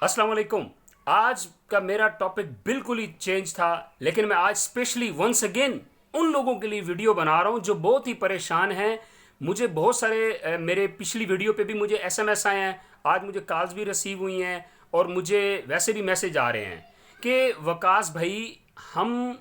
अस्सलाम वालेकुम। आज का मेरा टॉपिक बिल्कुल ही चेंज था, लेकिन मैं आज स्पेशली वंस अगेन उन लोगों के लिए वीडियो बना रहा हूं जो बहुत ही परेशान हैं। मुझे बहुत सारे मेरे पिछली वीडियो पे भी मुझे एसएमएस आए हैं, आज मुझे कॉल्स भी रिसीव हुई हैं और मुझे वैसे भी मैसेज आ रहे हैं कि वकास भाई, हम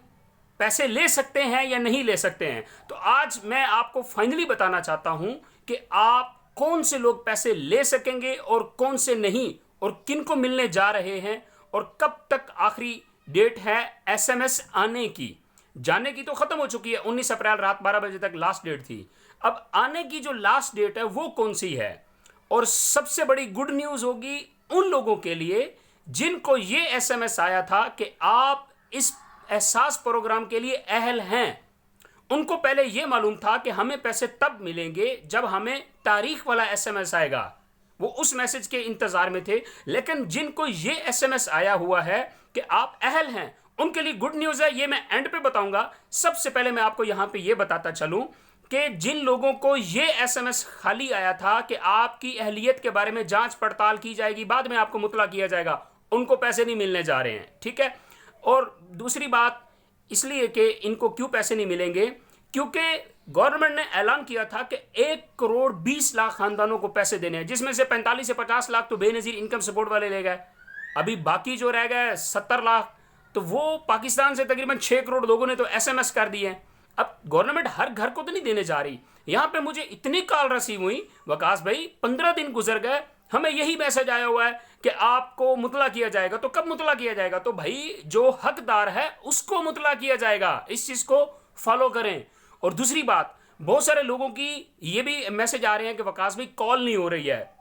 पैसे ले सकते हैं या नहीं ले सकते हैं। तो आज मैं आपको फाइनली बताना चाहता हूं कि आप कौन से लोग पैसे ले सकेंगे और कौन से नहीं, और किन को मिलने जा रहे हैं, और कब तक आखिरी डेट है एसएमएस आने की। जाने की तो खत्म हो चुकी है, 19 अप्रैल रात 12 बजे तक लास्ट डेट थी। अब आने की जो लास्ट डेट है वो कौन सी है। और सबसे बड़ी गुड न्यूज होगी उन लोगों के लिए जिनको ये एसएमएस आया था कि आप इस एहसास प्रोग्राम के लिए अहल हैं। उनको पहले यह मालूम था कि हमें पैसे तब मिलेंगे जब हमें तारीख वाला एसएमएस आएगा, वो उस मैसेज के इंतजार में थे। लेकिन जिनको ये एसएमएस आया हुआ है कि आप अहल हैं, उनके लिए गुड न्यूज है। ये मैं एंड पे बताऊंगा। सबसे पहले मैं आपको यहां पे ये बताता चलूं कि जिन लोगों को ये एसएमएस खाली आया था कि आपकी अहलियत के बारे में जांच पड़ताल की जाएगी, बाद में आपको मुतला किया जाएगा, उनको पैसे नहीं मिलने जा रहे हैं। ठीक है। और दूसरी बात इसलिए कि इनको क्यों पैसे नहीं मिलेंगे, क्योंकि गवर्नमेंट ने ऐलान किया था कि 1,20,00,000 खानदानों को पैसे देने हैं, जिसमें से 45 से 50 लाख तो बेनजीर इनकम सपोर्ट वाले ले गए। अभी बाकी जो रह गए 70 लाख, तो वो पाकिस्तान से तकरीबन 6 करोड़ लोगों ने तो एसएमएस कर दिए। अब गवर्नमेंट हर घर को तो नहीं देने जा रही। यहां पे मुझे इतनी कॉल रिसीव हुई, वकास भाई 15 दिन गुजर गए, हमें यही मैसेज आया हुआ है कि आपको मुतला किया जाएगा। तो कब मुतला किया जाएगा? तो भाई जो हकदार है उसको मुतला किया जाएगा। इस चीज को फॉलो करें। और दूसरी बात, बहुत सारे लोगों की ये भी मैसेज आ रहे हैं कि वकास भाई कॉल नहीं हो रही है,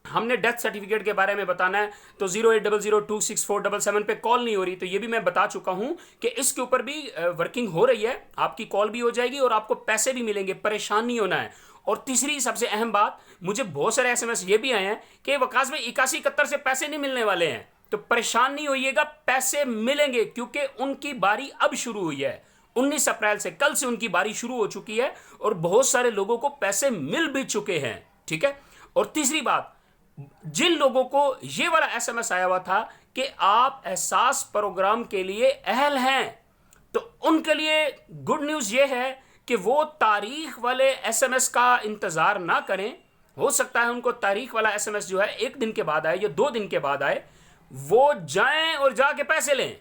हमने डेथ सर्टिफिकेट के बारे में बताना है तो 0800264777 पे कॉल नहीं हो रही। तो ये भी मैं बता चुका हूं कि इसके ऊपर भी वर्किंग हो रही है, आपकी कॉल भी हो जाएगी और आपको पैसे भी मिलेंगे, परेशान नहीं होना है। और तीसरी सबसे अहम बात, मुझे बहुत सारे एसएमएस ये भी आए हैं कि वकास भाई 81-71 से पैसे नहीं मिलने वाले हैं। तो परेशान नहीं होइएगा, पैसे मिलेंगे, क्योंकि उनकी बारी अब शुरू हुई है। 19 अप्रैल से, कल से उनकी बारी शुरू हो चुकी है और बहुत सारे लोगों को पैसे मिल भी चुके हैं। ठीक है। और तीसरी बात, जिन लोगों को यह वाला एसएमएस आया हुआ था कि आप एहसास प्रोग्राम के लिए अहल हैं, तो उनके लिए गुड न्यूज यह है कि वो तारीख वाले एसएमएस का इंतजार ना करें। हो सकता है उनको तारीख वाला एसएमएस जो है 1 दिन के बाद आए या 2 दिन के बाद आए, वो जाएं और जाके पैसे लें।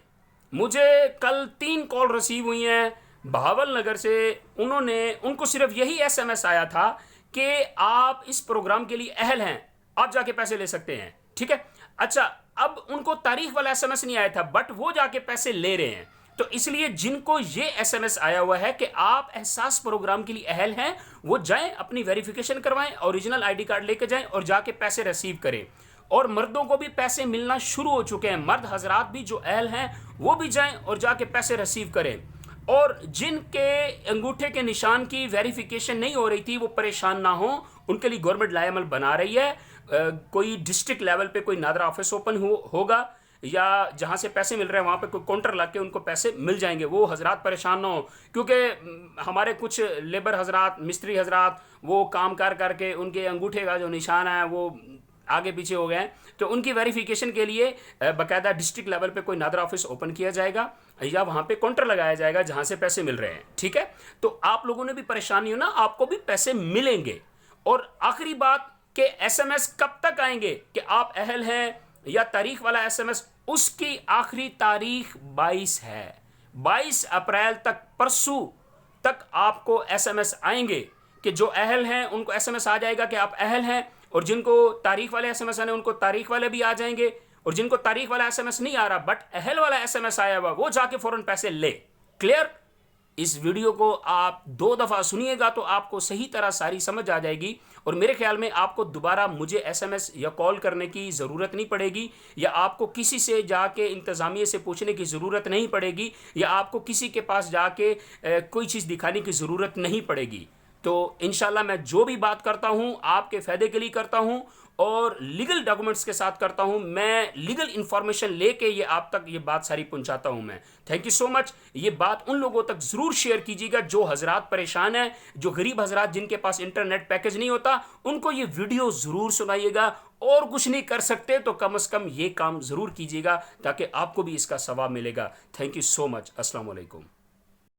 मुझे कल 3 कॉल रिसीव हुई हैं बहावल नगर से। उनको सिर्फ यही एसएमएस आया था कि आप इस प्रोग्राम के लिए अहल हैं, आप जाके पैसे ले सकते हैं। ठीक है। अच्छा, अब उनको तारीख वाला एसएमएस नहीं आया था, बट वो जाके पैसे ले रहे हैं। तो इसलिए जिनको ये एसएमएस आया हुआ है कि आप एहसास प्रोग्राम के लिए अहल हैं, वो जाएं, अपनी वेरिफिकेशन करवाएं, ओरिजिनल आईडी कार्ड लेके जाएं और जाके पैसे रिसीव करें। और मर्दों को भी पैसे मिलना शुरू हो चुके हैं। मर्द हजरात भी जो अहल हैं वो भी जाएं और जाके पैसे रिसीव करें। और जिनके अंगूठे के निशान की वेरिफिकेशन नहीं हो रही थी, वो परेशान ना हो, उनके लिए गवर्नमेंट लाएमल बना रही है। कोई डिस्ट्रिक्ट लेवल पे कोई नादरा ऑफिस ओपन होगा या जहां से पैसे मिल रहे हैं वहां पे कोई काउंटर लग के उनको पैसे मिल जाएंगे। वो हजरात परेशान ना हो, क्योंकि हमारे कुछ लेबर हजरात, मिस्त्री हजरात, वो काम कर करके उनके अंगूठे का जो निशान है वो आगे पीछे हो गए हैं। तो उनकी वेरिफिकेशन के लिए बाकायदा डिस्ट्रिक्ट लेवल पे कोई नादरा ऑफिस ओपन किया जाएगा या वहां पे काउंटर लगाया जाएगा जहां से पैसे मिल रहे हैं। ठीक है। तो आप लोगों ने भी परेशानी हो ना, आपको भी पैसे मिलेंगे। और आखिरी बात कि एसएमएस कब तक आएंगे कि आप अहल हैं या तारीख वाला एसएमएस, उसकी आखिरी तारीख 22 है। 22 अप्रैल तक, परसों तक आपको एसएमएस आएंगे कि जो अहल हैं उनको एसएमएस आ जाएगा कि आप अहल हैं, और जिनको तारीख वाले एसएमएस आने उनको तारीख वाले भी आ जाएंगे। और जिनको तारीख वाला एसएमएस नहीं आ रहा बट अहल वाला एसएमएस आया हुआ, वो जाके फौरन पैसे ले। क्लियर? इस वीडियो को आप 2 दफा सुनिएगा तो आपको सही तरह सारी समझ आ जाएगी। और मेरे ख्याल में आपको दोबारा मुझे एसएमएस या कॉल करने की ज़रूरत नहीं पड़ेगी, या आपको किसी से जाके इंतज़ामिया से पूछने की ज़रूरत नहीं पड़ेगी, या आपको किसी के पास जाके कोई चीज़ दिखाने की ज़रूरत नहीं पड़ेगी। तो इंशाल्लाह मैं जो भी बात करता हूं आपके फ़ायदे के लिए करता हूं और लीगल डॉक्यूमेंट्स के साथ करता हूं। मैं लीगल इंफॉर्मेशन लेके ये आप तक ये बात सारी पहुंचाता हूं मैं। Thank you so much. ये बात उन लोगों तक ज़रूर शेयर कीजिएगा जो हजरात परेशान हैं, जो गरीब हजरात जिनके पास इंटरनेट पैकेज नहीं होता, उनको ये वीडियो ज़रूर सुनाइएगा और कुछ नहीं कर सकते तो कम से कम ये काम ज़रूर कीजिएगा ताकि आपको भी इसका सवाब मिलेगा। Thank you so much. अस्सलाम वालेकुम।